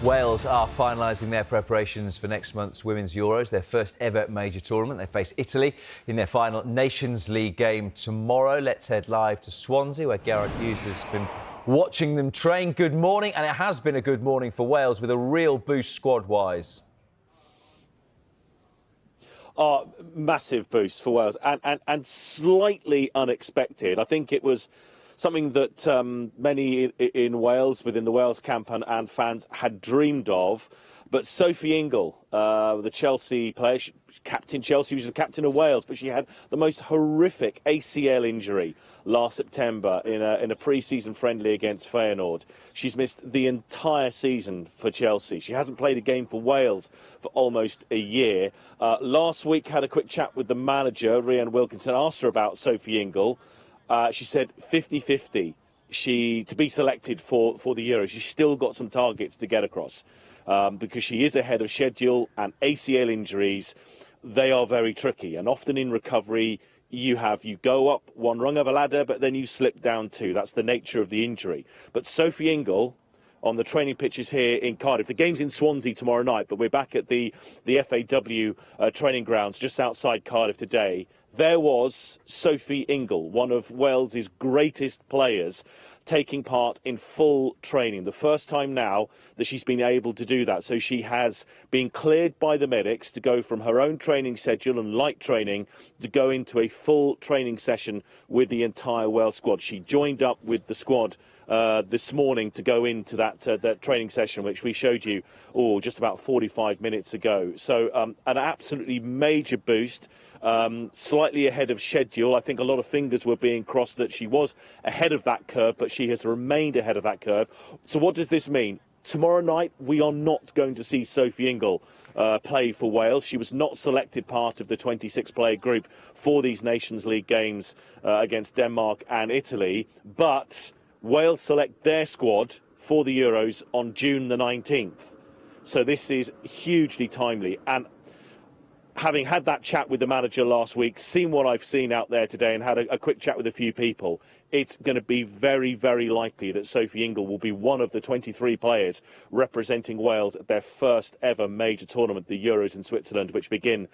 Wales are finalising their preparations for next month's Women's Euros, their first ever major tournament. They face Italy in their final Nations League game tomorrow. Let's head live to Swansea, where Gareth Hughes has been watching them train. Good morning, and it has been a good morning for Wales with a real boost squad-wise. Massive boost for Wales and slightly unexpected. I think it was something that many in Wales, within the Wales camp and fans, had dreamed of. But Sophie Ingle, the Chelsea player, captain Chelsea, was the captain of Wales, but she had the most horrific ACL injury last September in a pre-season friendly against Feyenoord. She's missed the entire season for Chelsea. She hasn't played a game for Wales for almost a year. Last week, had a quick chat with the manager, Rhian Wilkinson, asked her about Sophie Ingle. She said 50-50 to be selected for the Euros. She's still got some targets to get across because she is ahead of schedule, and ACL injuries, they are very tricky. And often in recovery, you go up one rung of a ladder, but then you slip down two. That's the nature of the injury. But Sophie Ingle, on the training pitches here in Cardiff. The game's in Swansea tomorrow night, but we're back at the FAW training grounds just outside Cardiff today. There was Sophie Ingle, one of Wales's greatest players, taking part in full training. The first time now that she's been able to do that. So she has been cleared by the medics to go from her own training schedule and light training to go into a full training session with the entire Wales squad. She joined up with the squad this morning to go into that training session, which we showed you just about 45 minutes ago. So an absolutely major boost. Slightly ahead of schedule. I think a lot of fingers were being crossed that she was ahead of that curve, but she has remained ahead of that curve. So what does this mean? Tomorrow night, we are not going to see Sophie Ingle play for Wales. She was not selected part of the 26-player group for these Nations League games against Denmark and Italy, but Wales select their squad for the Euros on June the 19th. So this is hugely timely. And having had that chat with the manager last week, seen what I've seen out there today and had a quick chat with a few people, it's going to be very, very likely that Sophie Ingle will be one of the 23 players representing Wales at their first ever major tournament, the Euros in Switzerland, which begin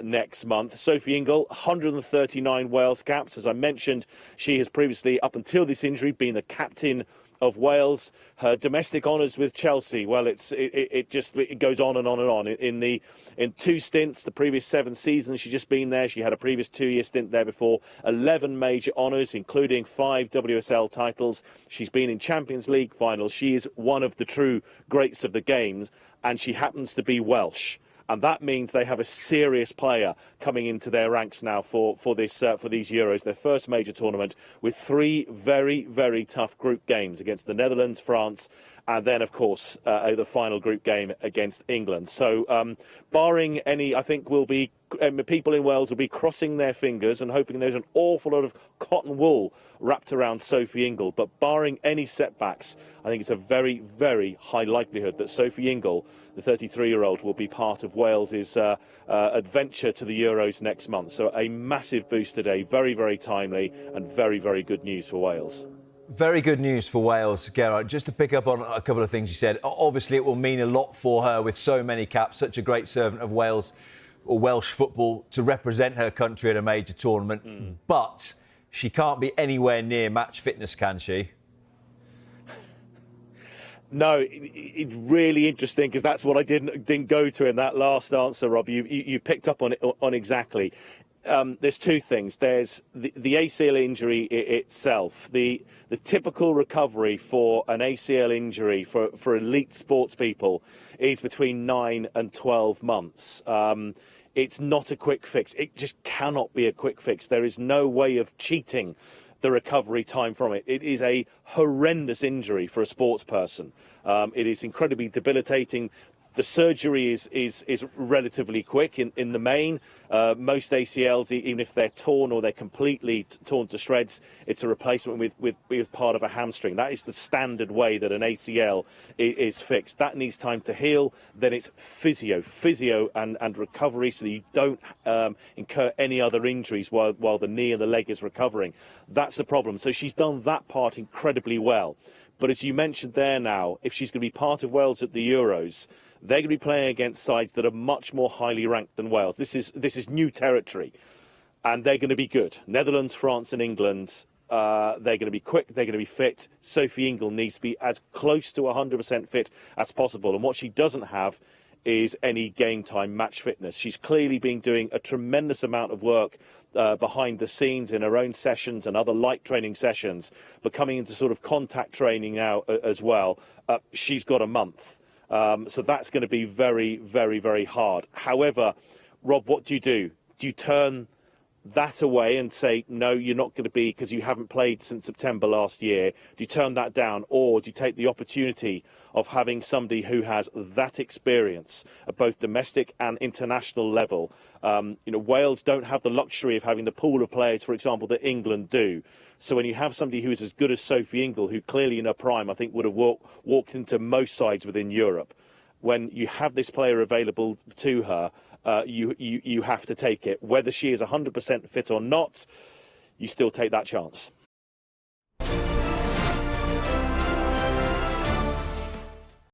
next month. Sophie Ingle, 139 Wales caps. As I mentioned, she has previously, up until this injury, been the captain of Wales. Her domestic honours with Chelsea, well, it goes on and on and on. In two stints, the previous 7 seasons she's just been there. She had a previous 2-year stint there before. 11 major honours, including 5 WSL titles. She's been in Champions League finals. She is one of the true greats of the games, and she happens to be Welsh. And that means they have a serious player coming into their ranks now for these Euros, their first major tournament, with 3 very, very tough group games against the Netherlands, France, and then, of course, the final group game against England. So, barring any, I think people in Wales will be crossing their fingers and hoping there's an awful lot of cotton wool wrapped around Sophie Ingle. But barring any setbacks, I think it's a very, very high likelihood that Sophie Ingle, the 33-year-old, will be part of Wales's adventure to the Euros next month. So a massive boost today, very, very timely, and very, very good news for Wales. Very good news for Wales, Gerard. Just to pick up on a couple of things you said, obviously it will mean a lot for her with so many caps, such a great servant of Wales or Welsh football to represent her country at a major tournament. But she can't be anywhere near match fitness, can she? No, it's really interesting because that's what I didn't go to in that last answer, Rob. You picked up on it exactly. There's 2 things. There's the ACL injury itself. The typical recovery for an ACL injury for elite sports people is between 9 and 12 months. It's not a quick fix. It just cannot be a quick fix. There is no way of cheating the recovery time from it. It is a horrendous injury for a sports person. It is incredibly debilitating. The surgery is relatively quick in the main. Most ACLs, even if they're torn or they're completely torn to shreds, it's a replacement with part of a hamstring. That is the standard way that an ACL is fixed. That needs time to heal. Then it's physio and recovery, so that you don't incur any other injuries while the knee and the leg is recovering. That's the problem. So she's done that part incredibly well. But as you mentioned there now, if she's going to be part of Wales at the Euros, they're going to be playing against sides that are much more highly ranked than Wales. This is new territory, and they're going to be good. Netherlands, France and England, they're going to be quick, they're going to be fit. Sophie Ingle needs to be as close to 100% fit as possible. And what she doesn't have is any game time match fitness. She's clearly been doing a tremendous amount of work behind the scenes in her own sessions and other light training sessions, but coming into sort of contact training now as well. She's got a month. So that's going to be very, very, very hard. However, Rob, what do? Do you turn that away and say, no, you're not going to be, because you haven't played since September last year? Do you turn that down, or do you take the opportunity of having somebody who has that experience at both domestic and international level? Wales don't have the luxury of having the pool of players, for example, that England do. So when you have somebody who is as good as Sophie Ingle, who clearly in her prime, I think, would have walked into most sides within Europe, when you have this player available to her, you have to take it. Whether she is 100% fit or not, you still take that chance.